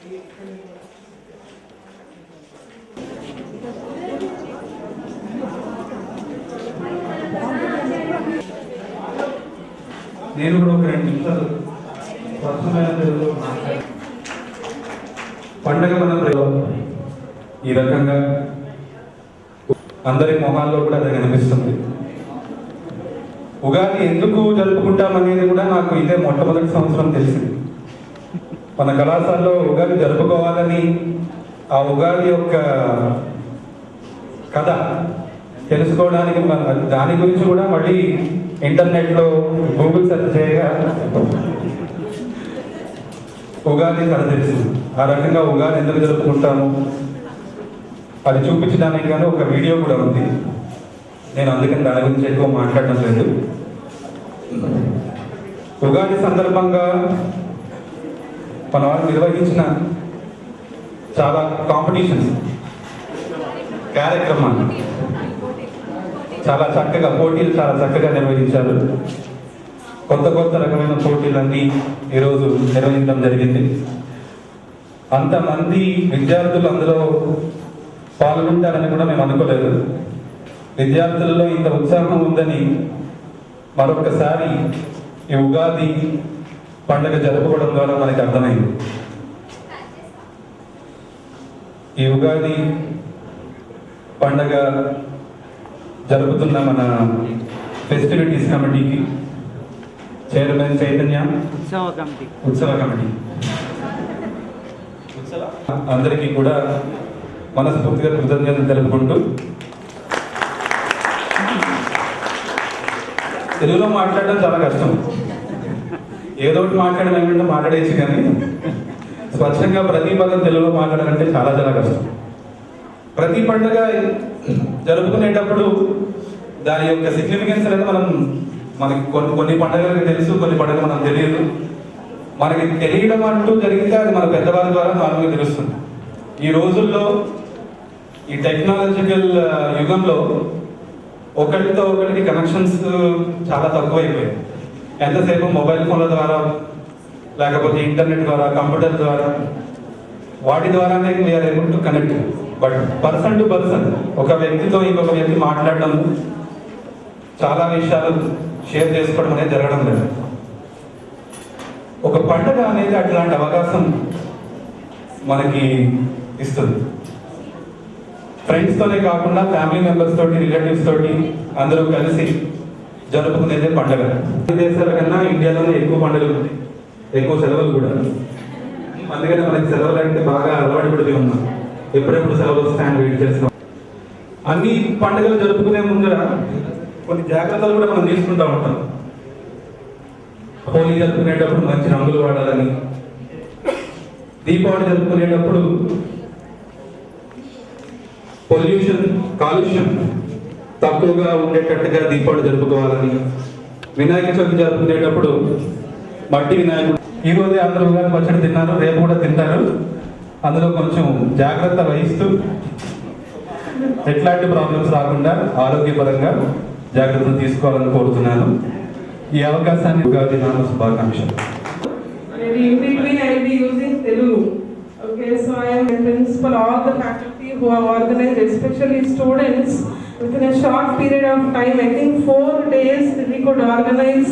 నేను కూడా ఒక 2 నిమిషాలు స్వచ్ఛమైన తెలుగులో పండగ మన ఈ రకంగా అందరి మొహాల్లో కూడా అది కనిపిస్తుంది. ఉగాది ఎందుకు జరుపుకుంటామనేది కూడా నాకు ఇదే మొట్టమొదటి సంవత్సరం తెలిసింది. మన కళాశాలలో ఉగాది జరుపుకోవాలని, ఆ ఉగాది యొక్క కథ తెలుసుకోవడానికి దాని గురించి కూడా మళ్ళీ ఇంటర్నెట్లో గూగుల్ సెర్చ్ చేయగా ఉగాది కథ తెలిసింది. ఆ రకంగా ఉగాది ఎందుకు జరుపుకుంటాము అది చూపించడానికి కానీ ఒక వీడియో కూడా ఉంది. నేను అందుకని దాని గురించి ఎక్కువ మాట్లాడడం లేదు. ఉగాది సందర్భంగా మన వాళ్ళు నిర్వహించిన చాలా కాంపిటీషన్స్, కార్యక్రమాలు చాలా చక్కగా, పోటీలు చాలా చక్కగా నిర్వహించారు. కొత్త కొత్త రకమైన పోటీలన్నీ ఈరోజు నిర్వహించడం జరిగింది. అంతమంది విద్యార్థులు అందులో పాల్గొంటారని కూడా మేము అనుకోలేదు. విద్యార్థులలో ఇంత ఉత్సాహం ఉందని మరొకసారి ఈ ఉగాది పండుగ జరుపుకోవడం ద్వారా మనకి అర్థమైంది. ఈ ఉగాది పండుగ జరుపుతున్న మన ఫెస్టివిటీస్ కమిటీకి చైర్మన్ చైతన్య, ఉత్సవ కమిటీ అందరికీ కూడా మనస్ఫూర్తిగా కృతజ్ఞతలు తెలుపుకుంటూ, తెలుగులో మాట్లాడడం చాలా కష్టం. ఏదో ఒకటి మాట్లాడడం ఏమంటే మాట్లాడేసి, కానీ స్వచ్ఛంగా ప్రతి పదం తెలుగులో మాట్లాడాలంటే చాలా చాలా కష్టం. ప్రతి పండుగ జరుపుకునేటప్పుడు దాని యొక్క సిగ్నిఫికెన్స్ అనేది మనకి కొన్ని పండుగలకు తెలుసు, కొన్ని పండుగలు మనకు తెలియదు. మనకి తెలియడం అంటూ జరిగితే అది మన పెద్దవారి ద్వారా మనకు తెలుస్తుంది. ఈ రోజుల్లో ఈ టెక్నాలజికల్ యుగంలో ఒకరితో ఒకరికి కనెక్షన్స్ చాలా తక్కువైపోయాయి. ఎంతసేపు మొబైల్ ఫోన్ల ద్వారా, లేకపోతే ఇంటర్నెట్ ద్వారా, కంప్యూటర్ ద్వారా, వాటి ద్వారానే we are able to connect. But person to person, ఒక వ్యక్తితో ఇంకొక వ్యక్తి మాట్లాడడం, చాలా విషయాలు షేర్ చేసుకోవడం అనేది జరగడం లేదు. ఒక పండుగ అనేది అట్లాంటి అవకాశం మనకి ఇస్తుంది. ఫ్రెండ్స్తోనే కాకుండా ఫ్యామిలీ మెంబర్స్ తోటి, రిలేటివ్స్ తోటి అందరూ కలిసి జరుపుకునేదే పండుగ. దేశాల కన్నా ఇండియాలోనే ఎక్కువ పండుగలు ఉంది, ఎక్కువ సెలవులు కూడా. అందుకని మనకి సెలవులు అంటే బాగా అలవాటు పడితే ఉన్నాం. ఎప్పుడెప్పుడు సెలవులు వస్తాయని వెయిట్ చేస్తాం. అన్ని పండుగలు జరుపుకునే ముందర కొన్ని జాగ్రత్తలు కూడా మనం తీసుకుంటూ ఉంటాం. హోలీ జరుపుకునేటప్పుడు మంచి రంగులు వాడాలని, దీపావళి జరుపుకునేటప్పుడు కాలుష్యం తక్కువగా ఉండేటట్టుగా దీపావళి జరుపుకోవాలని, వినాయక చవితి జరుపుకునేటప్పుడు మట్టి వినాయకుడు. ఈరోజే అందరూ ఉగాది పచ్చడి తిన్నారు, రేపు కూడా తింటారు. అందులో కొంచెం జాగ్రత్త వహిస్తూ ఎట్లాంటి ప్రాబ్లమ్స్ రాకుండా ఆరోగ్యపరంగా జాగ్రత్తలు తీసుకోవాలని కోరుతున్నాను. ఈ అవకాశాన్ని ఉగాది నామ శుభాకాంక్షలు. Okay, so I am a principal, all the faculty who have organized, especially students, within a short period of time, I think 4 days we could organize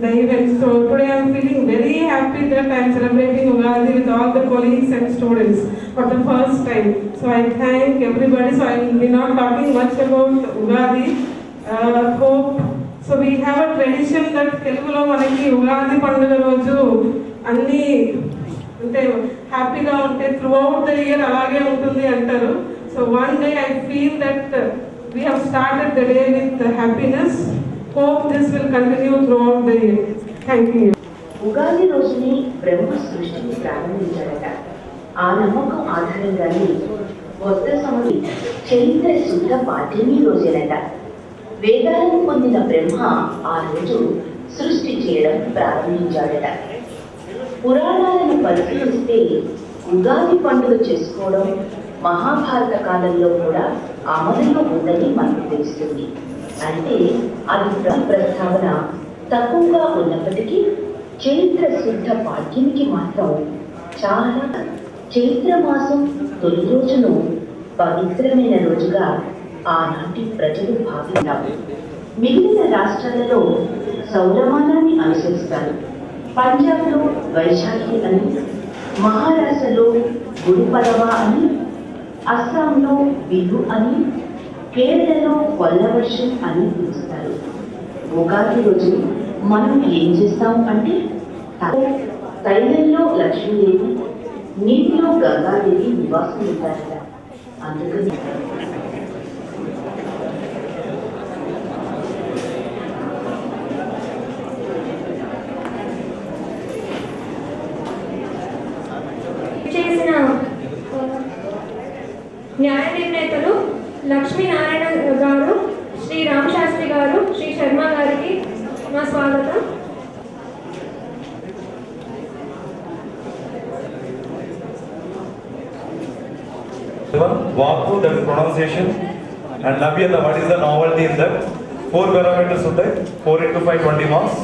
the event. So today I am feeling very happy that I am celebrating Ugadi with all the colleagues and students for the first time. So I thank everybody. So I will be not talking much about Ugadi. Hope. So we have a tradition that Telugulo manaki Ugadi పండుగ రోజు అన్ని అంటే హ్యాపీగా ఉంటే throughout the year అలాగే ఉంటుంది అంటారు. So one day I feel that we have started the day with happiness. Hope this will continue throughout the year. Thank you. Ugadi రోజుని బ్రహ్మ సృష్టిని ప్రారంభించాడట. ఆ నమ్మకం ఆధారంగానే కొత్త సంవత్సరం చైత్ర శుద్ధ పాఠ్యమి రోజేనట. వేదాలను పొందిన బ్రహ్మ ఆ రోజు సృష్టి చేయడం ప్రారంభించాడట. పురాణాలను పరిశీలిస్తే ఉగాది పండుగ చేసుకోవడం మహాభారత కాలంలో కూడా అమలులో ఉందని మనకు తెలుస్తుంది. అంటే అది ప్రస్తావన తక్కువగా ఉన్నప్పటికీ చైత్ర శుద్ధ పాఠ్యానికి మాత్రం చాలా చైత్రమాసం తొలి రోజును పవిత్రమైన రోజుగా ఆనాటి ప్రజలు భావిస్తారు. మిగిలిన రాష్ట్రాలలో సౌరమానాన్ని అనుసరిస్తారు. పంజాబ్లో వైశాఖి అని, మహారాష్ట్రలో గురు పడవ అని, అస్సాంలో బిహు అని, కేరళలో కొల్లవర్షం అని పిలుస్తారు. ఉగాది రోజు మనం ఏం చేస్తాం అంటే తైలంలో లక్ష్మీదేవి, నీటిలో గంగాదేవి నివాసం ఉంటారట. అందుకని చేసిన న్యాయ నిర్ణేతలు లక్ష్మీనారాయణ గారు, శ్రీ రామశాస్త్రి గారు, శ్రీ శర్మ గారికి మా స్వాగతం. Vapu, that is pronunciation, and Navyata, what is the novelty in that? 4 parameters ఉంటాయి, 4 into 5 20 marks.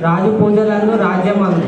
రాజు పూజలందు రాజ్యమందు